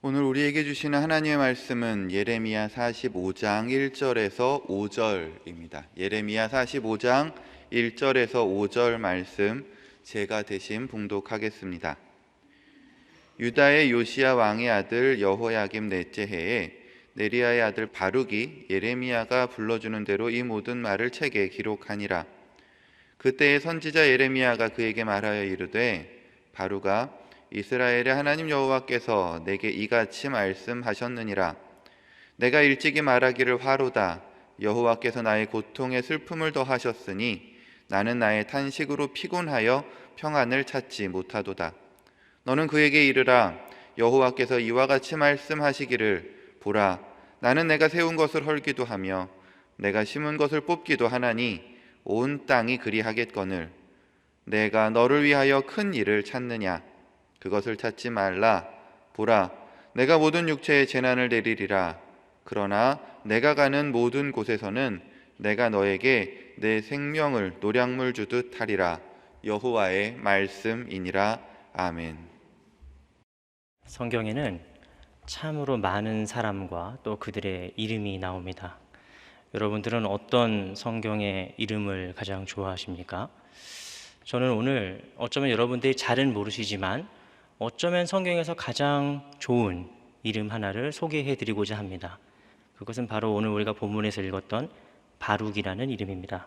오늘 우리에게 주시는 하나님의 말씀은 예레미야 45장 1절에서 5절입니다. 예레미야 45장 1절에서 5절 말씀 제가 대신 봉독하겠습니다. 유다의 요시야 왕의 아들 여호야김 넷째 해에 네리야의 아들 바룩이 예레미야가 불러주는 대로 이 모든 말을 책에 기록하니라. 그때의 선지자 예레미야가 그에게 말하여 이르되, 바룩아, 이스라엘의 하나님 여호와께서 내게 이같이 말씀하셨느니라. 내가 일찍이 말하기를 화로다. 여호와께서 나의 고통에 슬픔을 더하셨으니 나는 나의 탄식으로 피곤하여 평안을 찾지 못하도다. 너는 그에게 이르라. 여호와께서 이와 같이 말씀하시기를, 보라, 나는 내가 세운 것을 헐기도 하며 내가 심은 것을 뽑기도 하나니 온 땅이 그리하겠거늘 내가 너를 위하여 큰 일을 찾느냐? 그것을 찾지 말라. 보라, 내가 모든 육체에 재난을 내리리라. 그러나 내가 가는 모든 곳에서는 내가 너에게 내 생명을 노량물 주듯 하리라. 여호와의 말씀이니라. 아멘. 성경에는 참으로 많은 사람과 또 그들의 이름이 나옵니다. 여러분들은 어떤 성경의 이름을 가장 좋아하십니까? 저는 오늘 어쩌면 여러분들이 잘은 모르시지만 어쩌면 성경에서 가장 좋은 이름 하나를 소개해 드리고자 합니다. 그것은 바로 오늘 우리가 본문에서 읽었던 바룩이라는 이름입니다.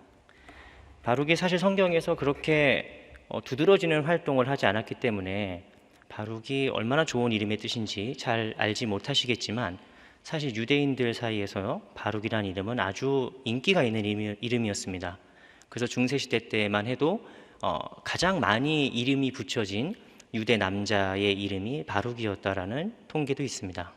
바룩이 사실 성경에서 그렇게 두드러지는 활동을 하지 않았기 때문에 바룩이 얼마나 좋은 이름의 뜻인지 잘 알지 못하시겠지만, 사실 유대인들 사이에서 바룩이라는 이름은 아주 인기가 있는 이름이었습니다. 그래서 중세시대 때만 해도 가장 많이 이름이 붙여진 유대 남자의 이름이 바룩이었다라는 통계도 있습니다.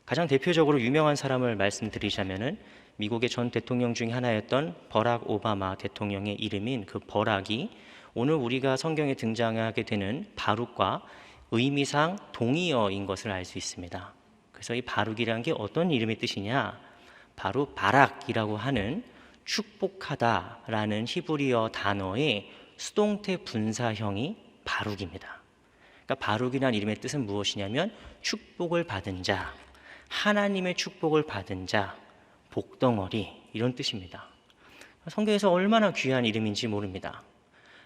가장 대표적으로 유명한 사람을 말씀드리자면은 미국의 전 대통령 중에 하나였던 버락 오바마 대통령의 이름인 그 버락이 오늘 우리가 성경에 등장하게 되는 바룩과 의미상 동의어인 것을 알 수 있습니다. 그래서 이 바룩이라는 게 어떤 이름의 뜻이냐? 바로 바락이라고 하는 축복하다라는 히브리어 단어의 수동태 분사형이 바룩입니다. 그러니까 바룩이라는 이름의 뜻은 무엇이냐면 축복을 받은 자, 하나님의 축복을 받은 자, 복덩어리, 이런 뜻입니다. 성경에서 얼마나 귀한 이름인지 모릅니다.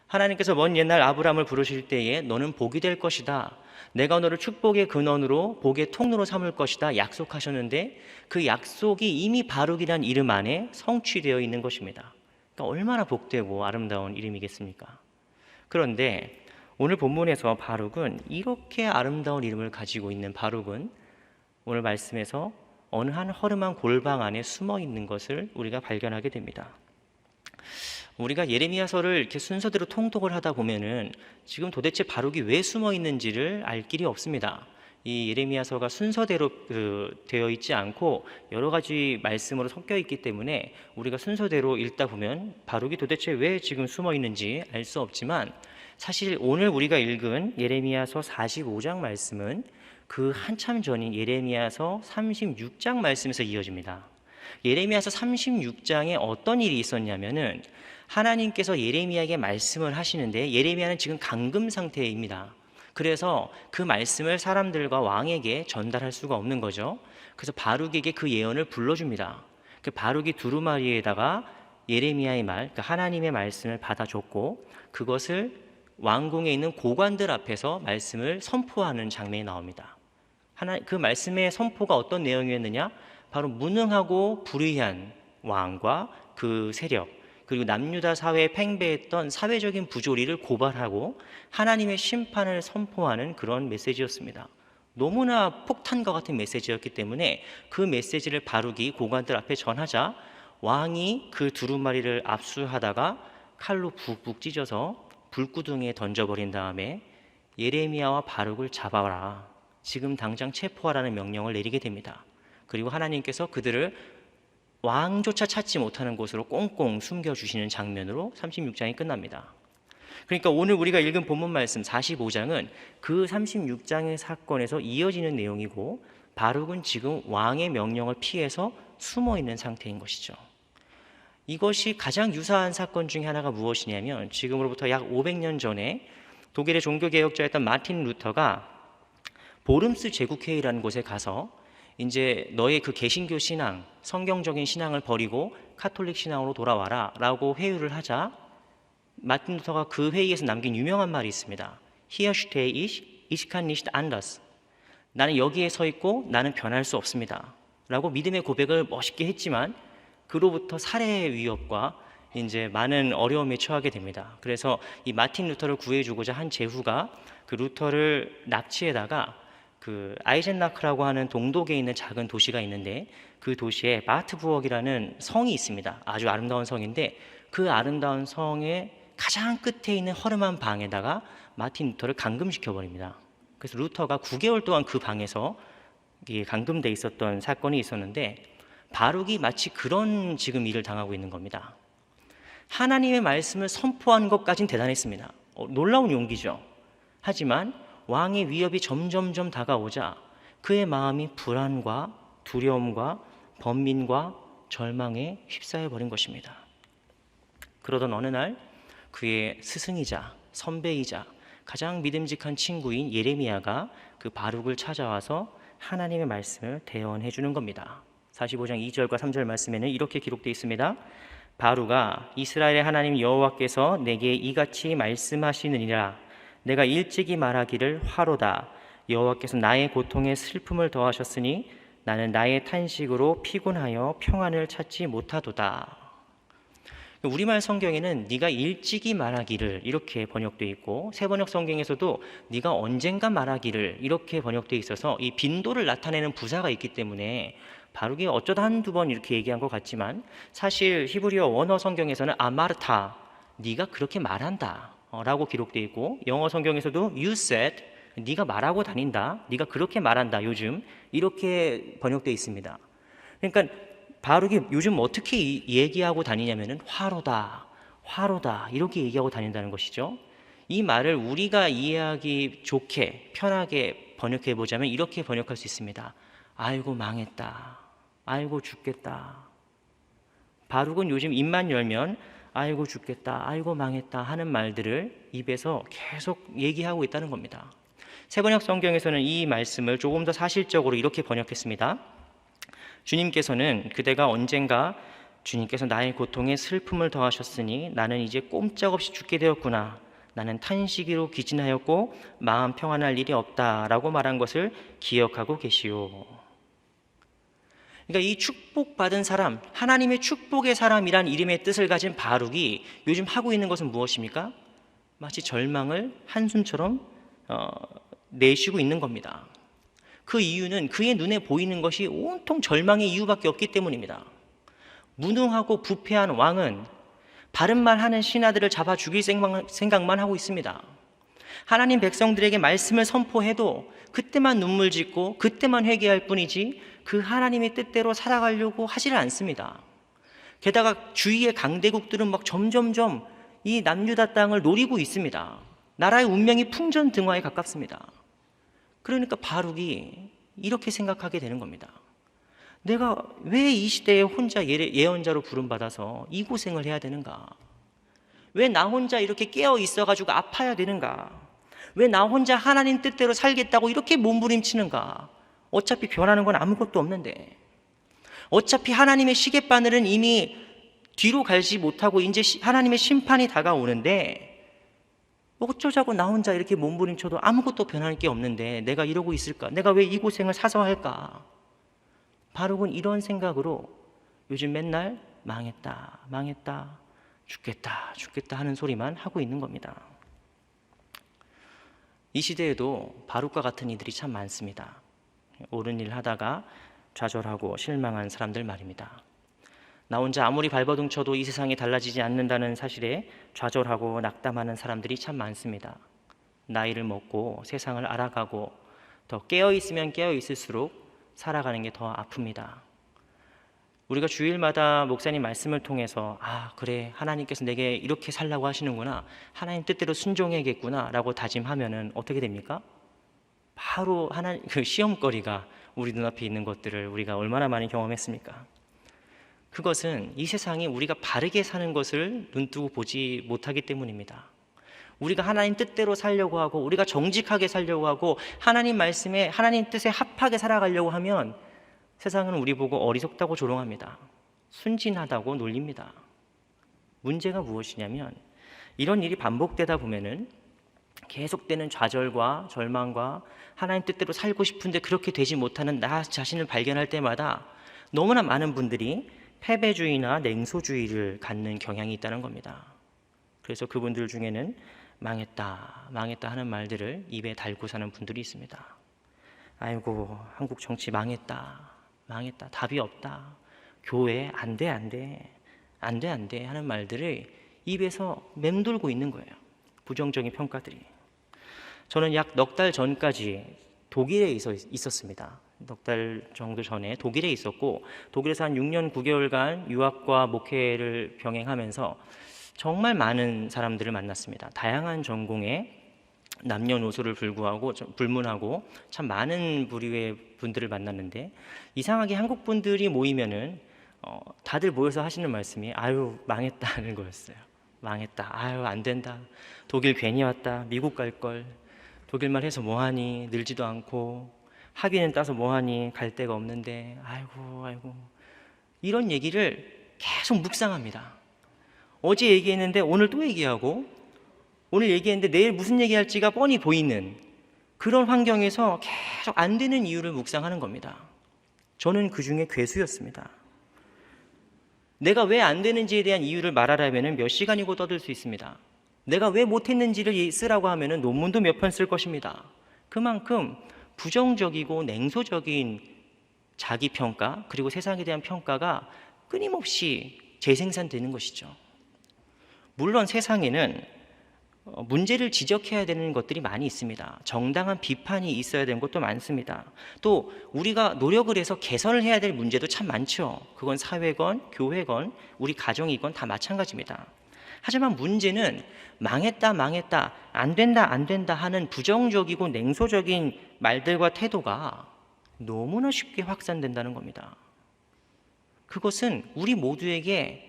하나님께서 먼 옛날 아브라함을 부르실 때에 너는 복이 될 것이다, 내가 너를 축복의 근원으로 복의 통로로 삼을 것이다 약속하셨는데, 그 약속이 이미 바룩이란 이름 안에 성취되어 있는 것입니다. 그러니까 얼마나 복되고 아름다운 이름이겠습니까? 그런데 오늘 본문에서 바룩은, 이렇게 아름다운 이름을 가지고 있는 바룩은 오늘 말씀에서 어느 한 허름한 골방 안에 숨어 있는 것을 우리가 발견하게 됩니다. 우리가 예레미야서를 이렇게 순서대로 통독을 하다 보면은 지금 도대체 바룩이 왜 숨어 있는지를 알 길이 없습니다. 이 예레미야서가 순서대로 되어 있지 않고 여러 가지 말씀으로 섞여 있기 때문에 우리가 순서대로 읽다 보면 바룩이 도대체 왜 지금 숨어 있는지 알 수 없지만, 사실 오늘 우리가 읽은 예레미야서 45장 말씀은 그 한참 전인 예레미야서 36장 말씀에서 이어집니다. 예레미야서 36장에 어떤 일이 있었냐면은 하나님께서 예레미야에게 말씀을 하시는데 예레미야는 지금 감금 상태입니다. 그래서 그 말씀을 사람들과 왕에게 전달할 수가 없는 거죠. 그래서 바룩에게 그 예언을 불러줍니다. 그 바룩이 두루마리에다가 예레미야의 말, 그러니까 하나님의 말씀을 받아줬고, 그것을 왕궁에 있는 고관들 앞에서 말씀을 선포하는 장면이 나옵니다. 그 말씀의 선포가 어떤 내용이었느냐? 바로 무능하고 불의한 왕과 그 세력, 그리고 남유다 사회에 팽배했던 사회적인 부조리를 고발하고 하나님의 심판을 선포하는 그런 메시지였습니다. 너무나 폭탄과 같은 메시지였기 때문에 그 메시지를 바룩이 고관들 앞에 전하자 왕이 그 두루마리를 압수하다가 칼로 북북 찢어서 불구덩이에 던져버린 다음에 예레미야와 바룩을 잡아라, 지금 당장 체포하라는 명령을 내리게 됩니다. 그리고 하나님께서 그들을 왕조차 찾지 못하는 곳으로 꽁꽁 숨겨주시는 장면으로 36장이 끝납니다. 그러니까 오늘 우리가 읽은 본문 말씀 45장은 그 36장의 사건에서 이어지는 내용이고, 바룩은 지금 왕의 명령을 피해서 숨어 있는 상태인 것이죠. 이것이 가장 유사한 사건 중에 하나가 무엇이냐면, 지금으로부터 약 500년 전에 독일의 종교개혁자였던 마틴 루터가 보름스 제국회의라는 곳에 가서 이제 너의 그 개신교 신앙, 성경적인 신앙을 버리고 카톨릭 신앙으로 돌아와라 라고 회유를 하자 마틴 루터가 그 회의에서 남긴 유명한 말이 있습니다. Hier stehe ich kann nicht anders. 나는 여기에 서 있고 나는 변할 수 없습니다 라고 믿음의 고백을 멋있게 했지만 그로부터 살해의 위협과 이제 많은 어려움에 처하게 됩니다. 그래서 이 마틴 루터를 구해주고자 한 제후가 그 루터를 납치해다가 그 아이젠나크라고 하는 동독에 있는 작은 도시가 있는데 그 도시에 마트부엌이라는 성이 있습니다. 아주 아름다운 성인데 그 아름다운 성의 가장 끝에 있는 허름한 방에다가 마틴 루터를 감금시켜 버립니다. 그래서 루터가 9개월 동안 그 방에서 감금돼 있었던 사건이 있었는데 바룩이 마치 그런 지금 일을 당하고 있는 겁니다. 하나님의 말씀을 선포한 것까진 대단했습니다. 놀라운 용기죠. 하지만 왕의 위협이 점점점 다가오자 그의 마음이 불안과 두려움과 번민과 절망에 휩싸여 버린 것입니다. 그러던 어느 날 그의 스승이자 선배이자 가장 믿음직한 친구인 예레미야가 그 바룩을 찾아와서 하나님의 말씀을 대언해 주는 겁니다. 45장 2절과 3절 말씀에는 이렇게 기록되어 있습니다. 바룩아, 이스라엘의 하나님 여호와께서 내게 이같이 말씀하시느니라. 내가 일찍이 말하기를 화로다. 여호와께서 나의 고통에 슬픔을 더하셨으니 나는 나의 탄식으로 피곤하여 평안을 찾지 못하도다. 우리말 성경에는 네가 일찍이 말하기를 이렇게 번역되어 있고 새번역 성경에서도 네가 언젠가 말하기를 이렇게 번역되어 있어서 이 빈도를 나타내는 부사가 있기 때문에 바룩이 어쩌다 한두 번 이렇게 얘기한 것 같지만 사실 히브리어 원어 성경에서는 아마르타, 네가 그렇게 말한다 라고 기록되어 있고 영어 성경에서도 you said, 네가 말하고 다닌다, 네가 그렇게 말한다 요즘 이렇게 번역되어 있습니다. 그러니까 바룩이 요즘 어떻게 얘기하고 다니냐면은 화로다, 화로다 이렇게 얘기하고 다닌다는 것이죠. 이 말을 우리가 이해하기 좋게 편하게 번역해 보자면 이렇게 번역할 수 있습니다. 아이고 망했다, 아이고 죽겠다. 바룩은 요즘 입만 열면 아이고 죽겠다, 아이고 망했다 하는 말들을 입에서 계속 얘기하고 있다는 겁니다. 새번역 성경에서는 이 말씀을 조금 더 사실적으로 이렇게 번역했습니다. 주님께서는 그대가 언젠가 주님께서 나의 고통에 슬픔을 더하셨으니 나는 이제 꼼짝없이 죽게 되었구나. 나는 탄식으로 기진하였고 마음 평안할 일이 없다라고 말한 것을 기억하고 계시오. 그러니까 이 축복받은 사람, 하나님의 축복의 사람이란 이름의 뜻을 가진 바룩이 요즘 하고 있는 것은 무엇입니까? 마치 절망을 한숨처럼 내쉬고 있는 겁니다. 그 이유는 그의 눈에 보이는 것이 온통 절망의 이유밖에 없기 때문입니다. 무능하고 부패한 왕은 바른 말 하는 신하들을 잡아 죽일 생각만 하고 있습니다. 하나님 백성들에게 말씀을 선포해도 그때만 눈물 짓고 그때만 회개할 뿐이지 그 하나님의 뜻대로 살아가려고 하지를 않습니다. 게다가 주위의 강대국들은 막 점점점 이 남유다 땅을 노리고 있습니다. 나라의 운명이 풍전등화에 가깝습니다. 그러니까 바룩이 이렇게 생각하게 되는 겁니다. 내가 왜 이 시대에 혼자 예언자로 부름받아서 이 고생을 해야 되는가? 왜 나 혼자 이렇게 깨어 있어가지고 아파야 되는가? 왜 나 혼자 하나님 뜻대로 살겠다고 이렇게 몸부림치는가? 어차피 변하는 건 아무것도 없는데, 어차피 하나님의 시계바늘은 이미 뒤로 갈지 못하고 이제 하나님의 심판이 다가오는데 어쩌자고 나 혼자 이렇게 몸부림쳐도 아무것도 변할 게 없는데 내가 이러고 있을까? 내가 왜 이 고생을 사서 할까? 바룩은 이런 생각으로 요즘 맨날 망했다, 망했다, 죽겠다, 죽겠다 하는 소리만 하고 있는 겁니다. 이 시대에도 바룩과 같은 이들이 참 많습니다. 옳은 일 하다가 좌절하고 실망한 사람들 말입니다. 나 혼자 아무리 발버둥 쳐도 이 세상이 달라지지 않는다는 사실에 좌절하고 낙담하는 사람들이 참 많습니다. 나이를 먹고 세상을 알아가고 더 깨어있으면 깨어있을수록 살아가는 게 더 아픕니다. 우리가 주일마다 목사님 말씀을 통해서 그래 하나님께서 내게 이렇게 살라고 하시는구나, 하나님 뜻대로 순종해야겠구나 라고 다짐하면은 어떻게 됩니까? 바로 그 시험거리가 우리 눈앞에 있는 것들을 우리가 얼마나 많이 경험했습니까? 그것은 이 세상이 우리가 바르게 사는 것을 눈뜨고 보지 못하기 때문입니다. 우리가 하나님 뜻대로 살려고 하고 우리가 정직하게 살려고 하고 하나님 말씀에 하나님 뜻에 합하게 살아가려고 하면 세상은 우리 보고 어리석다고 조롱합니다. 순진하다고 놀립니다. 문제가 무엇이냐면 이런 일이 반복되다 보면은 계속되는 좌절과 절망과 하나님 뜻대로 살고 싶은데 그렇게 되지 못하는 나 자신을 발견할 때마다 너무나 많은 분들이 패배주의나 냉소주의를 갖는 경향이 있다는 겁니다. 그래서 그분들 중에는 망했다, 망했다 하는 말들을 입에 달고 사는 분들이 있습니다. 아이고, 한국 정치 망했다, 망했다, 답이 없다, 교회 안 돼, 안 돼, 안 돼, 안 돼 하는 말들을 입에서 맴돌고 있는 거예요. 부정적인 평가들이. 저는 약 넉 달 전까지 독일에 있었습니다. 넉 달 정도 전에 독일에 있었고 독일에서 한 6년 9개월간 유학과 목회를 병행하면서 정말 많은 사람들을 만났습니다. 다양한 전공에 남녀노소를 불문하고 참 많은 부류의 분들을 만났는데 이상하게 한국 분들이 모이면은 다들 모여서 하시는 말씀이 아유 망했다는 거였어요. 망했다. 아유 안 된다. 독일 괜히 왔다. 미국 갈 걸. 독일말 해서 뭐하니? 늘지도 않고 학위는 따서 뭐하니? 갈 데가 없는데 아이고 이런 얘기를 계속 묵상합니다. 어제 얘기했는데 오늘 또 얘기하고 오늘 얘기했는데 내일 무슨 얘기할지가 뻔히 보이는 그런 환경에서 계속 안 되는 이유를 묵상하는 겁니다. 저는 그 중에 괴수였습니다. 내가 왜 안 되는지에 대한 이유를 말하려면 몇 시간이고 떠들 수 있습니다. 내가 왜 못했는지를 쓰라고 하면 논문도 몇 편 쓸 것입니다. 그만큼 부정적이고 냉소적인 자기평가 그리고 세상에 대한 평가가 끊임없이 재생산되는 것이죠. 물론 세상에는 문제를 지적해야 되는 것들이 많이 있습니다. 정당한 비판이 있어야 되는 것도 많습니다. 또 우리가 노력을 해서 개선을 해야 될 문제도 참 많죠. 그건 사회건 교회건 우리 가정이건 다 마찬가지입니다. 하지만 문제는 망했다 안 된다 하는 부정적이고 냉소적인 말들과 태도가 너무나 쉽게 확산된다는 겁니다. 그것은 우리 모두에게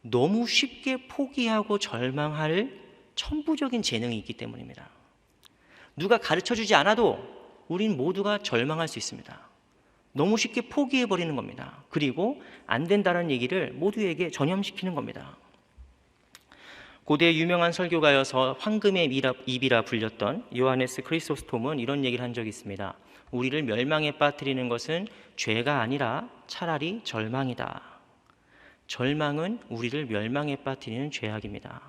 너무 쉽게 포기하고 절망할 천부적인 재능이 있기 때문입니다. 누가 가르쳐주지 않아도 우린 모두가 절망할 수 있습니다. 너무 쉽게 포기해버리는 겁니다. 그리고 안 된다는 얘기를 모두에게 전염시키는 겁니다. 고대 유명한 설교가여서 황금의 입이라 불렸던 요하네스 크리소스톰은 이런 얘기를 한 적이 있습니다. 우리를 멸망에 빠뜨리는 것은 죄가 아니라 차라리 절망이다. 절망은 우리를 멸망에 빠뜨리는 죄악입니다.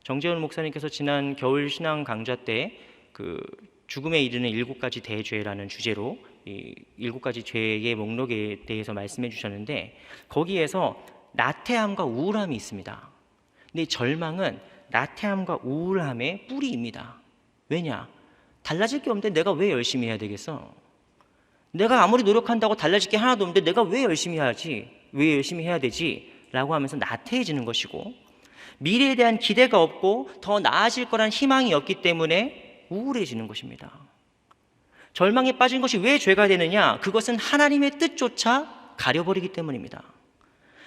정재훈 목사님께서 지난 겨울 신앙 강좌 때 그 죽음에 이르는 7가지 대죄라는 주제로 이 7가지 죄의 목록에 대해서 말씀해 주셨는데 거기에서 나태함과 우울함이 있습니다. 근데 절망은 나태함과 우울함의 뿌리입니다. 왜냐? 달라질 게 없는데 내가 왜 열심히 해야 되겠어? 내가 아무리 노력한다고 달라질 게 하나도 없는데 내가 왜 열심히 해야지? 왜 열심히 해야 되지? 라고 하면서 나태해지는 것이고 미래에 대한 기대가 없고 더 나아질 거란 희망이 없기 때문에 우울해지는 것입니다. 절망에 빠진 것이 왜 죄가 되느냐? 그것은 하나님의 뜻조차 가려버리기 때문입니다.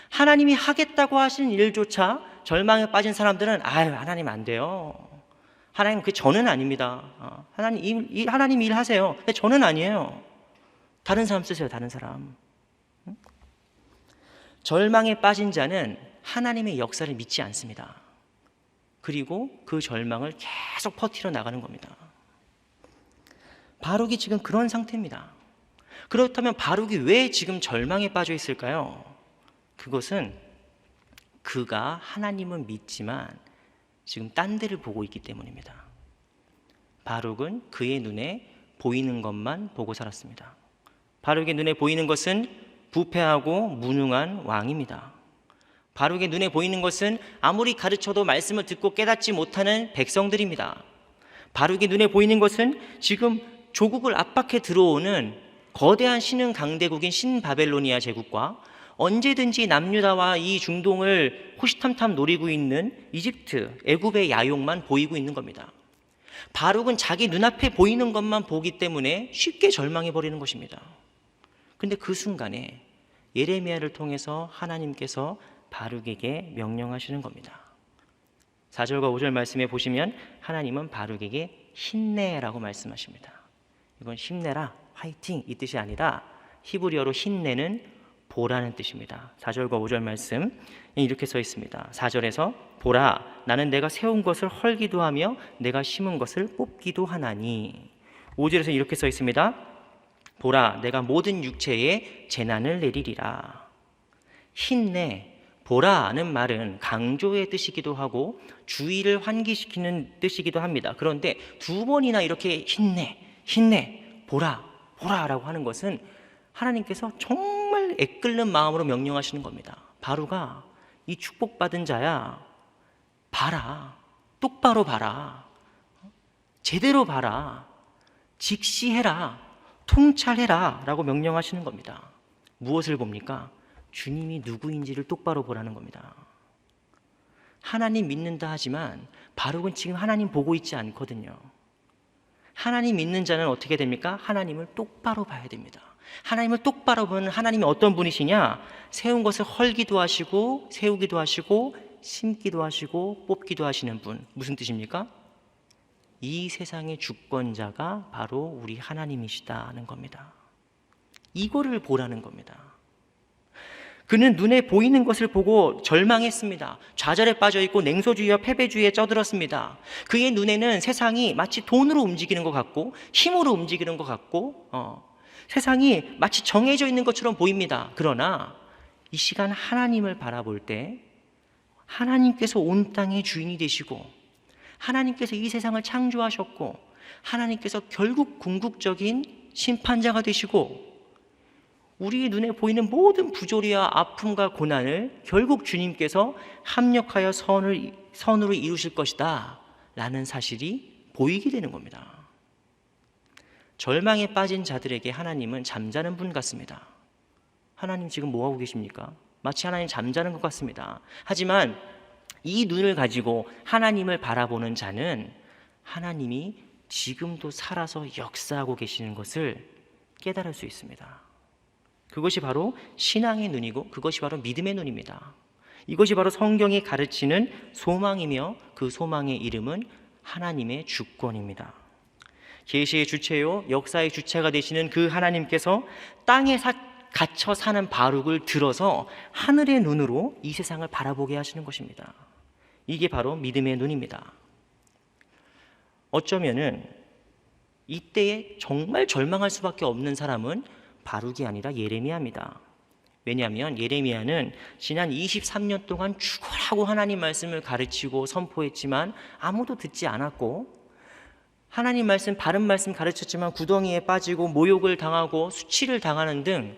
하나님이 하겠다고 하신 일조차 절망에 빠진 사람들은 아유 하나님 안 돼요. 하나님 그 저는 아닙니다. 하나님 일 하세요. 근데 저는 아니에요. 다른 사람 쓰세요. 다른 사람. 절망에 빠진 자는 하나님의 역사를 믿지 않습니다. 그리고 그 절망을 계속 퍼뜨려 나가는 겁니다. 바룩이 지금 그런 상태입니다. 그렇다면 바룩이 왜 지금 절망에 빠져 있을까요? 그것은 그가 하나님은 믿지만 지금 딴 데를 보고 있기 때문입니다. 바룩은 그의 눈에 보이는 것만 보고 살았습니다. 바룩의 눈에 보이는 것은 부패하고 무능한 왕입니다. 바룩의 눈에 보이는 것은 아무리 가르쳐도 말씀을 듣고 깨닫지 못하는 백성들입니다. 바룩의 눈에 보이는 것은 지금 조국을 압박해 들어오는 거대한 신흥 강대국인 신바벨로니아 제국과 언제든지 남유다와 이 중동을 호시탐탐 노리고 있는 이집트, 애굽의 야욕만 보이고 있는 겁니다. 바룩은 자기 눈앞에 보이는 것만 보기 때문에 쉽게 절망해버리는 것입니다. 근데 그 순간에 예레미야를 통해서 하나님께서 바룩에게 명령하시는 겁니다. 4절과 5절 말씀에 보시면 하나님은 바룩에게 힘내라고 말씀하십니다. 이건 힘내라, 화이팅 이 뜻이 아니라 히브리어로 힘내는 보라는 뜻입니다. 4절과 5절 말씀 이렇게 써 있습니다. 4절에서 보라, 나는 내가 세운 것을 헐기도 하며 내가 심은 것을 뽑기도 하나니. 5절에서 이렇게 써 있습니다. 보라, 내가 모든 육체에 재난을 내리리라. 힘내, 보라는 말은 강조의 뜻이기도 하고 주의를 환기시키는 뜻이기도 합니다. 그런데 두 번이나 이렇게 힘내, 보라라고 하는 것은 하나님께서 정말 애끓는 마음으로 명령하시는 겁니다. 바로가 이 축복받은 자야, 봐라, 똑바로 봐라, 제대로 봐라, 직시해라, 통찰해라 라고 명령하시는 겁니다. 무엇을 봅니까? 주님이 누구인지를 똑바로 보라는 겁니다. 하나님 믿는다 하지만 바룩은 지금 하나님 보고 있지 않거든요. 하나님 믿는 자는 어떻게 됩니까? 하나님을 똑바로 봐야 됩니다. 하나님을 똑바로 보는 하나님이 어떤 분이시냐? 세운 것을 헐기도 하시고 세우기도 하시고 심기도 하시고 뽑기도 하시는 분. 무슨 뜻입니까? 이 세상의 주권자가 바로 우리 하나님이시다는 겁니다. 이거를 보라는 겁니다. 그는 눈에 보이는 것을 보고 절망했습니다. 좌절에 빠져있고 냉소주의와 패배주의에 쩌들었습니다. 그의 눈에는 세상이 마치 돈으로 움직이는 것 같고 힘으로 움직이는 것 같고 세상이 마치 정해져 있는 것처럼 보입니다. 그러나 이 시간 하나님을 바라볼 때 하나님께서 온 땅의 주인이 되시고 하나님께서 이 세상을 창조하셨고 하나님께서 결국 궁극적인 심판자가 되시고 우리의 눈에 보이는 모든 부조리와 아픔과 고난을 결국 주님께서 합력하여 선으로 이루실 것이다 라는 사실이 보이게 되는 겁니다. 절망에 빠진 자들에게 하나님은 잠자는 분 같습니다. 하나님 지금 뭐하고 계십니까? 마치 하나님 잠자는 것 같습니다. 하지만 이 눈을 가지고 하나님을 바라보는 자는 하나님이 지금도 살아서 역사하고 계시는 것을 깨달을 수 있습니다. 그것이 바로 신앙의 눈이고 그것이 바로 믿음의 눈입니다. 이것이 바로 성경이 가르치는 소망이며 그 소망의 이름은 하나님의 주권입니다. 계시의 주체요 역사의 주체가 되시는 그 하나님께서 땅에 갇혀 사는 바룩을 들어서 하늘의 눈으로 이 세상을 바라보게 하시는 것입니다. 이게 바로 믿음의 눈입니다. 어쩌면은 이때에 정말 절망할 수밖에 없는 사람은 바룩이 아니라 예레미야입니다. 왜냐하면 예레미야는 지난 23년 동안 죽으라고 하나님 말씀을 가르치고 선포했지만 아무도 듣지 않았고 하나님 말씀, 바른 말씀 가르쳤지만 구덩이에 빠지고 모욕을 당하고 수치를 당하는 등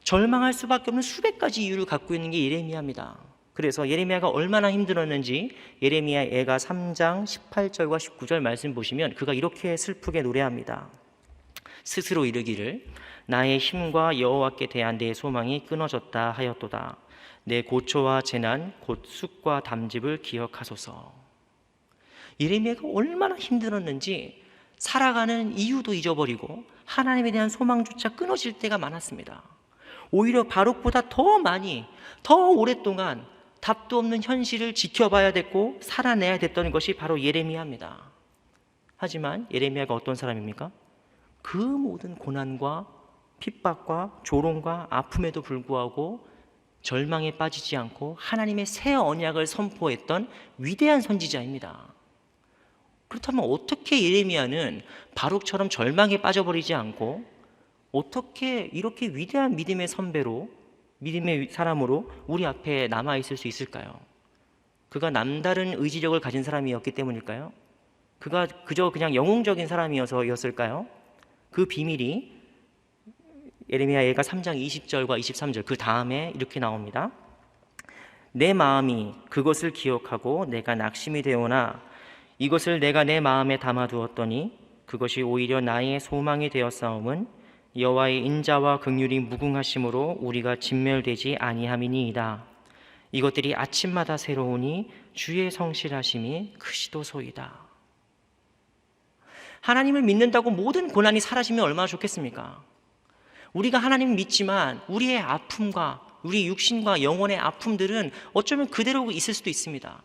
절망할 수밖에 없는 수백 가지 이유를 갖고 있는 게 예레미야입니다. 그래서 예레미야가 얼마나 힘들었는지 예레미야 애가 3장 18절과 19절 말씀 보시면 그가 이렇게 슬프게 노래합니다. 스스로 이르기를 나의 힘과 여호와께 대한 내 소망이 끊어졌다 하였도다. 내 고초와 재난 곧 쑥과 담즙을 기억하소서. 예레미야가 얼마나 힘들었는지 살아가는 이유도 잊어버리고 하나님에 대한 소망조차 끊어질 때가 많았습니다. 오히려 바룩보다 더 많이 더 오랫동안 답도 없는 현실을 지켜봐야 됐고 살아내야 됐던 것이 바로 예레미야입니다. 하지만 예레미야가 어떤 사람입니까? 그 모든 고난과 핍박과 조롱과 아픔에도 불구하고 절망에 빠지지 않고 하나님의 새 언약을 선포했던 위대한 선지자입니다. 그렇다면 어떻게 예레미야는 바룩처럼 절망에 빠져버리지 않고 어떻게 이렇게 위대한 믿음의 선배로 믿음의 사람으로 우리 앞에 남아있을 수 있을까요? 그가 남다른 의지력을 가진 사람이었기 때문일까요? 그가 그저 그냥 영웅적인 사람이어서였을까요? 그 비밀이 예레미야 애가 3장 20절과 23절 그 다음에 이렇게 나옵니다. 내 마음이 그것을 기억하고 내가 낙심이 되오나 이것을 내가 내 마음에 담아두었더니 그것이 오히려 나의 소망이 되었사옴은 여호와의 인자와 긍휼이 무궁하심으로 우리가 진멸되지 아니함이니이다. 이것들이 아침마다 새로우니 주의 성실하심이 크시도소이다. 하나님을 믿는다고 모든 고난이 사라지면 얼마나 좋겠습니까? 우리가 하나님을 믿지만 우리의 아픔과 우리 육신과 영혼의 아픔들은 어쩌면 그대로 있을 수도 있습니다.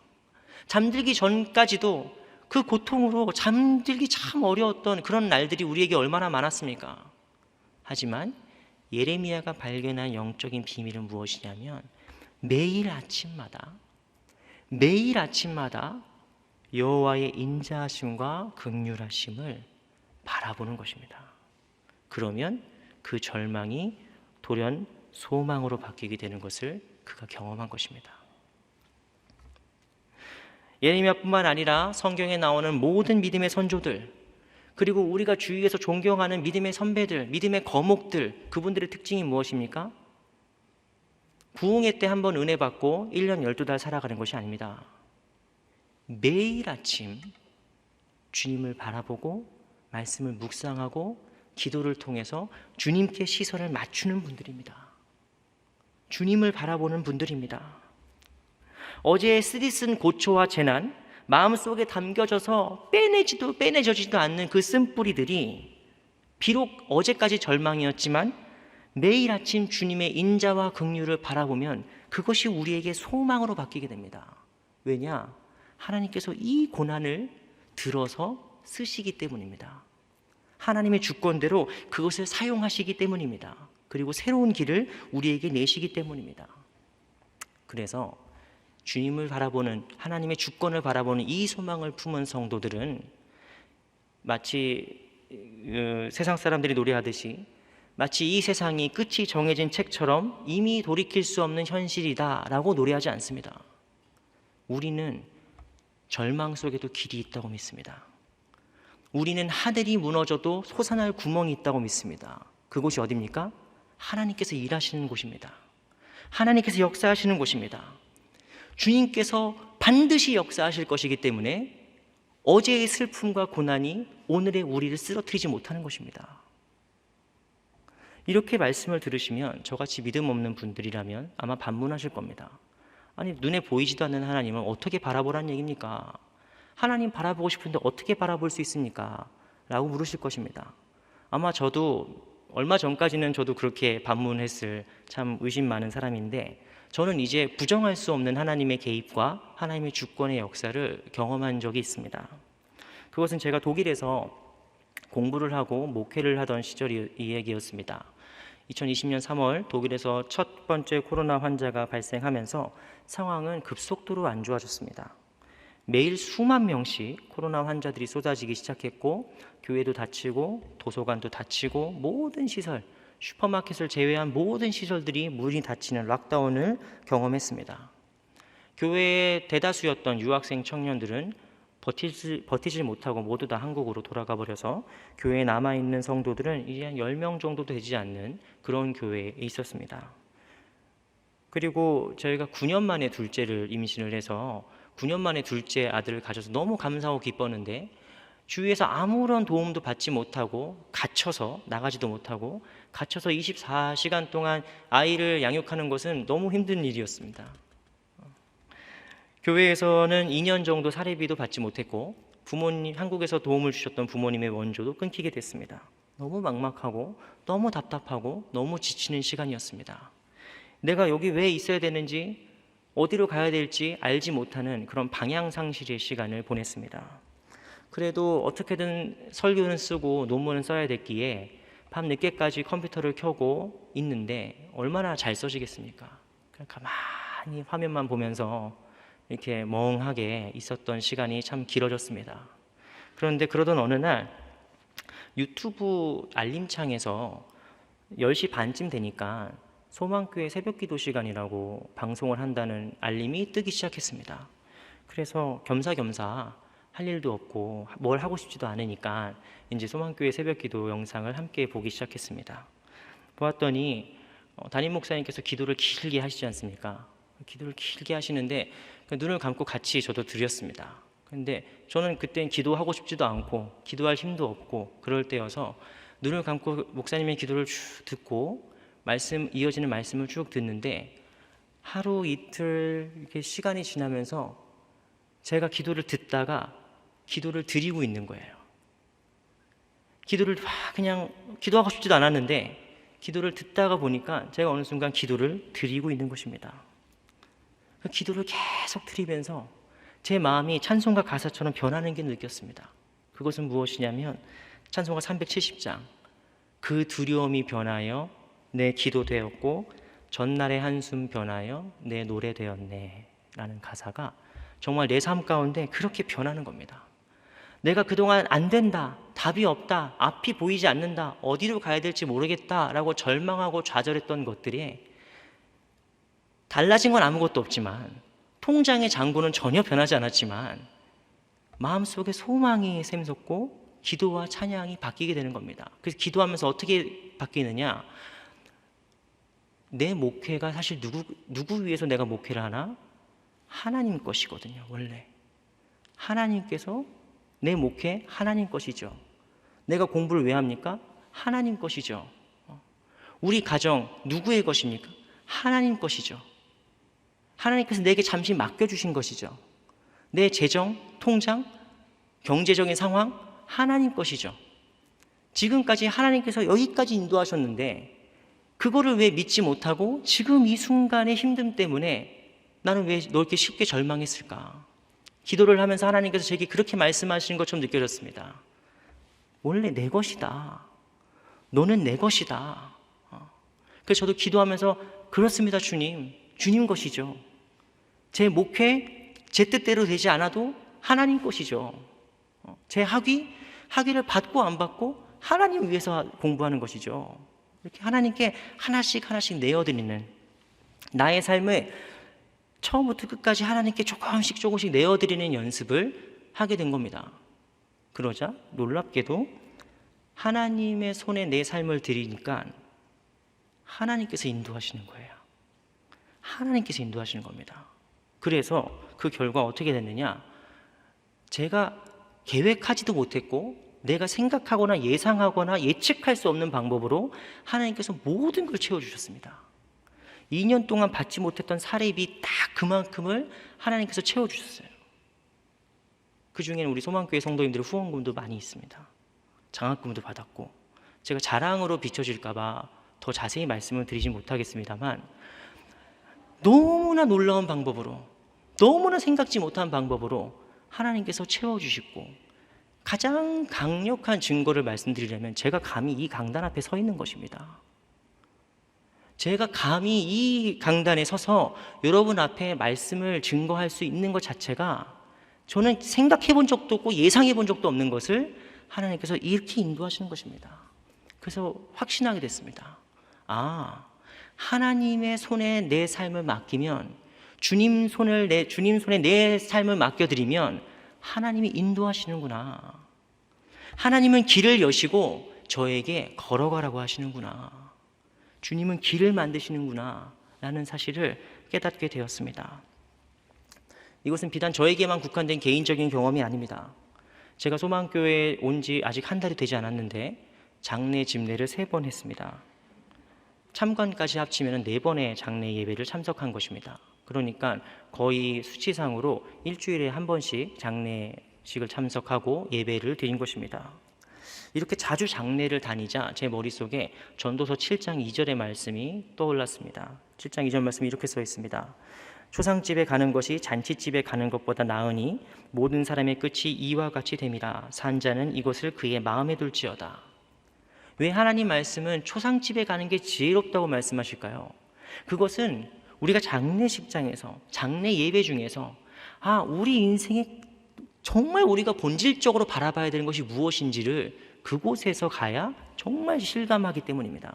잠들기 전까지도 그 고통으로 잠들기 참 어려웠던 그런 날들이 우리에게 얼마나 많았습니까? 하지만 예레미야가 발견한 영적인 비밀은 무엇이냐면 매일 아침마다 여호와의 인자하심과 긍휼하심을 바라보는 것입니다. 그러면 그 절망이 돌연 소망으로 바뀌게 되는 것을 그가 경험한 것입니다. 예레미야뿐만 아니라 성경에 나오는 모든 믿음의 선조들, 그리고 우리가 주위에서 존경하는 믿음의 선배들, 믿음의 거목들, 그분들의 특징이 무엇입니까? 부흥회 때 한 번 은혜 받고 1년 12달 살아가는 것이 아닙니다. 매일 아침 주님을 바라보고 말씀을 묵상하고 기도를 통해서 주님께 시선을 맞추는 분들입니다. 주님을 바라보는 분들입니다. 어제의 쓰디쓴 고초와 재난, 마음속에 담겨져서 빼내져지도 않는 그 쓴뿌리들이 비록 어제까지 절망이었지만 매일 아침 주님의 인자와 긍휼을 바라보면 그것이 우리에게 소망으로 바뀌게 됩니다. 왜냐? 하나님께서 이 고난을 들어서 쓰시기 때문입니다. 하나님의 주권대로 그것을 사용하시기 때문입니다. 그리고 새로운 길을 우리에게 내시기 때문입니다. 그래서 주님을 바라보는, 하나님의 주권을 바라보는 이 소망을 품은 성도들은 마치 세상 사람들이 노래하듯이 마치 이 세상이 끝이 정해진 책처럼 이미 돌이킬 수 없는 현실이다 라고 노래하지 않습니다. 우리는 절망 속에도 길이 있다고 믿습니다. 우리는 하늘이 무너져도 솟아날 구멍이 있다고 믿습니다. 그곳이 어디입니까? 하나님께서 일하시는 곳입니다. 하나님께서 역사하시는 곳입니다. 주님께서 반드시 역사하실 것이기 때문에 어제의 슬픔과 고난이 오늘의 우리를 쓰러뜨리지 못하는 것입니다. 이렇게 말씀을 들으시면 저같이 믿음 없는 분들이라면 아마 반문하실 겁니다. 아니, 눈에 보이지도 않는 하나님을 어떻게 바라보라는 얘기입니까? 하나님 바라보고 싶은데 어떻게 바라볼 수 있습니까? 라고 물으실 것입니다. 아마 저도 얼마 전까지는 저도 그렇게 반문했을 참 의심 많은 사람인데, 저는 이제 부정할 수 없는 하나님의 개입과 하나님의 주권의 역사를 경험한 적이 있습니다. 그것은 제가 독일에서 공부를 하고 목회를 하던 시절이 얘기였습니다. 2020년 3월 독일에서 첫 번째 코로나 환자가 발생하면서 상황은 급속도로 안 좋아졌습니다. 매일 수만 명씩 코로나 환자들이 쏟아지기 시작했고, 교회도 닫히고 도서관도 닫히고 모든 시설, 슈퍼마켓을 제외한 모든 시설들이 문이 닫히는 락다운을 경험했습니다. 교회의 대다수였던 유학생 청년들은 버티질 못하고 모두 다 한국으로 돌아가 버려서 교회에 남아있는 성도들은 이제 한 10명 정도도 되지 않는 그런 교회에 있었습니다. 그리고 저희가 9년 만에 둘째를 임신을 해서 9년 만에 둘째 아들을 가져서 너무 감사하고 기뻤는데, 주위에서 아무런 도움도 받지 못하고 갇혀서 나가지도 못하고 갇혀서 24시간 동안 아이를 양육하는 것은 너무 힘든 일이었습니다. 교회에서는 2년 정도 사례비도 받지 못했고, 부모님, 한국에서 도움을 주셨던 부모님의 원조도 끊기게 됐습니다. 너무 막막하고 너무 답답하고 너무 지치는 시간이었습니다. 내가 여기 왜 있어야 되는지, 어디로 가야 될지 알지 못하는 그런 방향상실의 시간을 보냈습니다. 그래도 어떻게든 설교는 쓰고 논문은 써야 됐기에 밤 늦게까지 컴퓨터를 켜고 있는데 얼마나 잘 써지겠습니까? 그냥 가만히 화면만 보면서 이렇게 멍하게 있었던 시간이 참 길어졌습니다. 그런데 그러던 어느 날 유튜브 알림창에서 10시 반쯤 되니까 소망교회 새벽기도 시간이라고 방송을 한다는 알림이 뜨기 시작했습니다. 그래서 겸사겸사 할 일도 없고 뭘 하고 싶지도 않으니까 이제 소망교회 새벽기도 영상을 함께 보기 시작했습니다. 보았더니 담임 목사님께서 기도를 길게 하시지 않습니까? 기도를 길게 하시는데 눈을 감고 같이 저도 드렸습니다. 근데 저는 그땐 기도하고 싶지도 않고 기도할 힘도 없고 그럴 때여서 눈을 감고 목사님의 기도를 쭉 듣고 이어지는 말씀을 쭉 듣는데, 하루 이틀 이렇게 시간이 지나면서 제가 기도를 듣다가 기도를 드리고 있는 거예요. 기도를 그냥 기도하고 싶지도 않았는데 기도를 듣다가 보니까 제가 어느 순간 기도를 드리고 있는 것입니다. 그 기도를 계속 드리면서 제 마음이 찬송가 가사처럼 변하는 게 느꼈습니다. 그것은 무엇이냐면 찬송가 370장 그 두려움이 변하여 내 기도 되었고 전날의 한숨 변하여 내 노래 되었네 라는 가사가 정말 내 삶 가운데 그렇게 변하는 겁니다. 내가 그동안 안 된다, 답이 없다, 앞이 보이지 않는다, 어디로 가야 될지 모르겠다라고 절망하고 좌절했던 것들이 달라진 건 아무것도 없지만 통장의 잔고는 전혀 변하지 않았지만 마음속에 소망이 샘솟고 기도와 찬양이 바뀌게 되는 겁니다. 그래서 기도하면서 어떻게 바뀌느냐, 내 목회가 사실 누구 위해서 내가 목회를 하나? 하나님 것이거든요. 원래 하나님께서 내 목회 하나님 것이죠. 내가 공부를 왜 합니까? 하나님 것이죠. 우리 가정 누구의 것입니까? 하나님 것이죠. 하나님께서 내게 잠시 맡겨주신 것이죠. 내 재정, 통장, 경제적인 상황 하나님 것이죠. 지금까지 하나님께서 여기까지 인도하셨는데 그거를 왜 믿지 못하고 지금 이 순간의 힘듦 때문에 나는 왜 이렇게 쉽게 절망했을까? 기도를 하면서 하나님께서 제게 그렇게 말씀하시는 것처럼 느껴졌습니다. 원래 내 것이다. 너는 내 것이다. 그래서 저도 기도하면서 그렇습니다, 주님. 주님 것이죠. 제 목회 제 뜻대로 되지 않아도 하나님 것이죠. 제 학위를 받고 안 받고 하나님 위해서 공부하는 것이죠. 이렇게 하나님께 하나씩 내어드리는 나의 삶을 처음부터 끝까지 하나님께 조금씩 내어드리는 연습을 하게 된 겁니다. 그러자 놀랍게도 하나님의 손에 내 삶을 드리니까 하나님께서 인도하시는 거예요. 하나님께서 인도하시는 겁니다. 그래서 그 결과 어떻게 됐느냐, 제가 계획하지도 못했고 내가 생각하거나 예상하거나 예측할 수 없는 방법으로 하나님께서 모든 걸 채워주셨습니다. 2년 동안 받지 못했던 사례비 딱 그만큼을 하나님께서 채워주셨어요. 그 중에는 우리 소망교회 성도님들의 후원금도 많이 있습니다. 장학금도 받았고, 제가 자랑으로 비춰질까봐 더 자세히 말씀을 드리지 못하겠습니다만 너무나 놀라운 방법으로, 너무나 생각지 못한 방법으로 하나님께서 채워주시고, 가장 강력한 증거를 말씀드리려면 제가 감히 이 강단 앞에 서 있는 것입니다. 제가 감히 이 강단에 서서 여러분 앞에 말씀을 증거할 수 있는 것 자체가 저는 생각해 본 적도 없고 예상해 본 적도 없는 것을 하나님께서 이렇게 인도하시는 것입니다. 그래서 확신하게 됐습니다. 아, 하나님의 손에 내 삶을 맡기면, 주님 손에 내 삶을 맡겨드리면 하나님이 인도하시는구나. 하나님은 길을 여시고 저에게 걸어가라고 하시는구나. 주님은 길을 만드시는구나 라는 사실을 깨닫게 되었습니다. 이것은 비단 저에게만 국한된 개인적인 경험이 아닙니다. 제가 소망교회에 온 지 아직 한 달이 되지 않았는데 장례 집례를 3번 했습니다. 참관까지 합치면 4번의 장례 예배를 참석한 것입니다. 그러니까 거의 수치상으로 일주일에 한 번씩 장례식을 참석하고 예배를 드린 것입니다. 이렇게 자주 장례를 다니자 제 머릿속에 전도서 7장 2절의 말씀이 떠올랐습니다. 7장 2절 말씀이 이렇게 써 있습니다. 초상집에 가는 것이 잔치집에 가는 것보다 나으니 모든 사람의 끝이 이와 같이 됨이라. 산 자는 이것을 그의 마음에 둘지어다. 왜 하나님 말씀은 초상집에 가는 게 지혜롭다고 말씀하실까요? 그것은 우리가 장례식장에서, 장례 예배 중에서 우리 인생에 정말 우리가 본질적으로 바라봐야 되는 것이 무엇인지를 그곳에서 가야 정말 실감하기 때문입니다.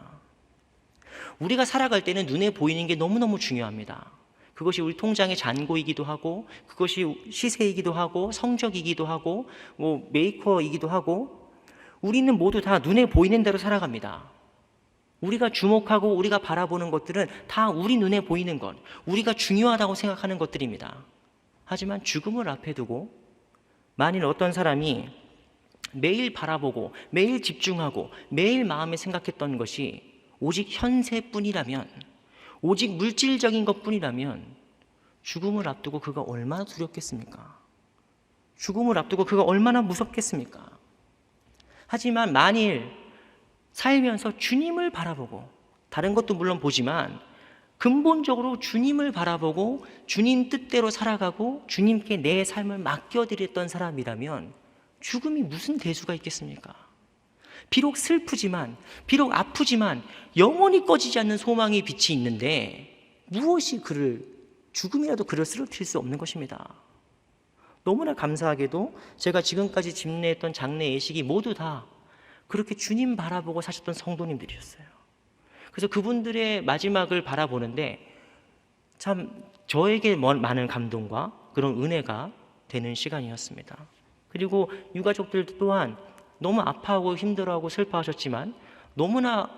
우리가 살아갈 때는 눈에 보이는 게 너무너무 중요합니다. 그것이 우리 통장의 잔고이기도 하고, 그것이 시세이기도 하고, 성적이기도 하고, 메이커이기도 하고, 우리는 모두 다 눈에 보이는 대로 살아갑니다. 우리가 주목하고 우리가 바라보는 것들은 다 우리 눈에 보이는 것, 우리가 중요하다고 생각하는 것들입니다. 하지만 죽음을 앞에 두고 만일 어떤 사람이 매일 바라보고 매일 집중하고 매일 마음에 생각했던 것이 오직 현세뿐이라면, 오직 물질적인 것뿐이라면 죽음을 앞두고 그가 얼마나 두렵겠습니까? 죽음을 앞두고 그가 얼마나 무섭겠습니까? 하지만 만일 살면서 주님을 바라보고, 다른 것도 물론 보지만 근본적으로 주님을 바라보고 주님 뜻대로 살아가고 주님께 내 삶을 맡겨드렸던 사람이라면 죽음이 무슨 대수가 있겠습니까? 비록 슬프지만, 비록 아프지만 영원히 꺼지지 않는 소망의 빛이 있는데 무엇이 죽음이라도 그를 쓰러뜨릴 수 없는 것입니다. 너무나 감사하게도 제가 지금까지 집례했던 장례 예식이 모두 다 그렇게 주님 바라보고 사셨던 성도님들이었어요. 그래서 그분들의 마지막을 바라보는데 참 저에게 많은 감동과 그런 은혜가 되는 시간이었습니다. 그리고 유가족들 또한 너무 아파하고 힘들어하고 슬퍼하셨지만 너무나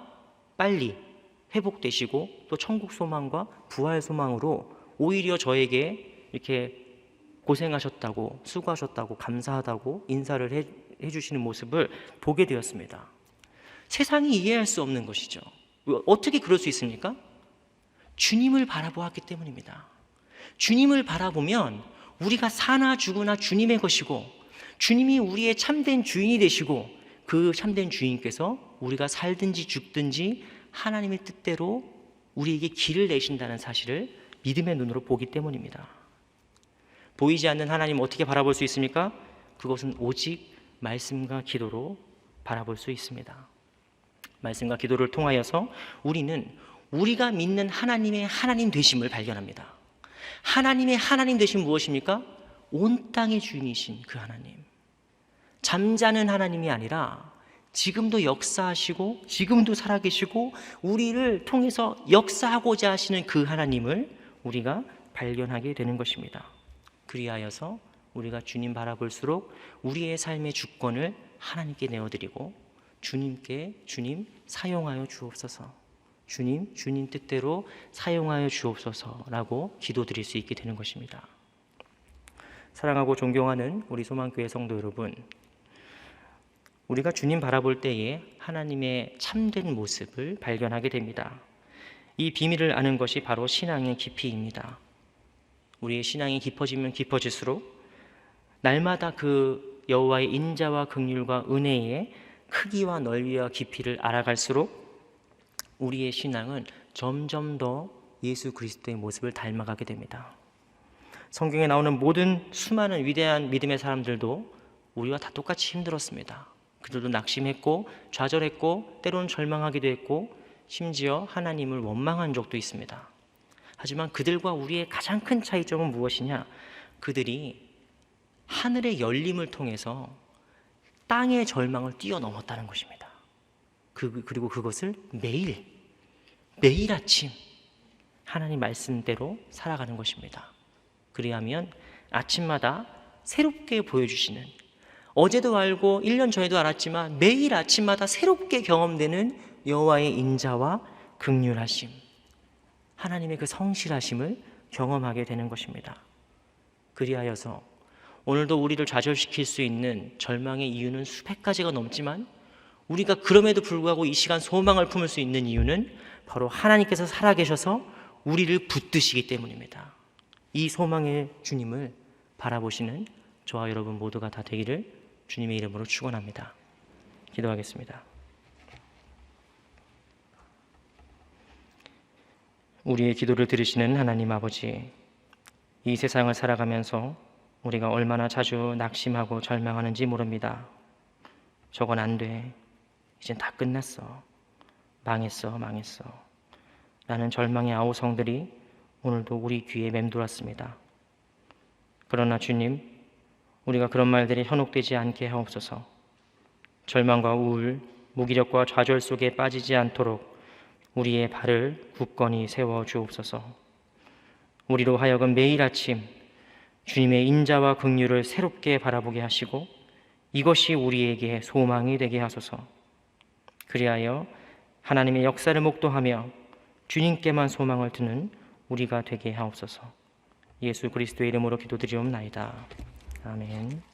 빨리 회복되시고 또 천국 소망과 부활 소망으로 오히려 저에게 이렇게 고생하셨다고, 수고하셨다고, 감사하다고 인사를 해주시는 모습을 보게 되었습니다. 세상이 이해할 수 없는 것이죠. 어떻게 그럴 수 있습니까? 주님을 바라보았기 때문입니다. 주님을 바라보면 우리가 사나 죽으나 주님의 것이고 주님이 우리의 참된 주인이 되시고 그 참된 주인께서 우리가 살든지 죽든지 하나님의 뜻대로 우리에게 길을 내신다는 사실을 믿음의 눈으로 보기 때문입니다. 보이지 않는 하나님 어떻게 바라볼 수 있습니까? 그것은 오직 말씀과 기도로 바라볼 수 있습니다. 말씀과 기도를 통하여서 우리는 우리가 믿는 하나님의 하나님 되심을 발견합니다. 하나님의 하나님 되심 무엇입니까? 온 땅의 주인이신 그 하나님. 잠자는 하나님이 아니라 지금도 역사하시고 지금도 살아계시고 우리를 통해서 역사하고자 하시는 그 하나님을 우리가 발견하게 되는 것입니다. 그리하여서 우리가 주님 바라볼수록 우리의 삶의 주권을 하나님께 내어드리고 주님 사용하여 주옵소서, 주님 뜻대로 사용하여 주옵소서라고 기도드릴 수 있게 되는 것입니다. 사랑하고 존경하는 우리 소망교회 성도 여러분, 우리가 주님 바라볼 때에 하나님의 참된 모습을 발견하게 됩니다. 이 비밀을 아는 것이 바로 신앙의 깊이입니다. 우리의 신앙이 깊어지면 깊어질수록 날마다 그 여호와의 인자와 긍휼과 은혜의 크기와 넓이와 깊이를 알아갈수록 우리의 신앙은 점점 더 예수 그리스도의 모습을 닮아가게 됩니다. 성경에 나오는 모든 수많은 위대한 믿음의 사람들도 우리와 다 똑같이 힘들었습니다. 그들도 낙심했고 좌절했고 때로는 절망하기도 했고 심지어 하나님을 원망한 적도 있습니다. 하지만 그들과 우리의 가장 큰 차이점은 무엇이냐? 그들이 하늘의 열림을 통해서 땅의 절망을 뛰어넘었다는 것입니다. 그리고 그것을 매일 아침 하나님 말씀대로 살아가는 것입니다. 그리하면 아침마다 새롭게 보여주시는, 어제도 알고 1년 전에도 알았지만 매일 아침마다 새롭게 경험되는 여호와의 인자와 긍휼하심, 하나님의 그 성실하심을 경험하게 되는 것입니다. 그리하여서 오늘도 우리를 좌절시킬 수 있는 절망의 이유는 수백 가지가 넘지만 우리가 그럼에도 불구하고 이 시간 소망을 품을 수 있는 이유는 바로 하나님께서 살아계셔서 우리를 붙드시기 때문입니다. 이 소망의 주님을 바라보시는 저와 여러분 모두가 다 되기를 주님의 이름으로 축원합니다. 기도하겠습니다. 우리의 기도를 들으시는 하나님 아버지, 이 세상을 살아가면서 우리가 얼마나 자주 낙심하고 절망하는지 모릅니다. 저건 안 돼, 이젠 다 끝났어, 망했어 라는 절망의 아우성들이 오늘도 우리 귀에 맴돌았습니다. 그러나 주님, 우리가 그런 말들이 현혹되지 않게 하옵소서. 절망과 우울, 무기력과 좌절 속에 빠지지 않도록 우리의 발을 굳건히 세워 주옵소서. 우리로 하여금 매일 아침 주님의 인자와 긍휼을 새롭게 바라보게 하시고 이것이 우리에게 소망이 되게 하소서. 그리하여 하나님의 역사를 목도하며 주님께만 소망을 두는 우리가 되게 하옵소서. 예수 그리스도의 이름으로 기도드리옵나이다. 아멘.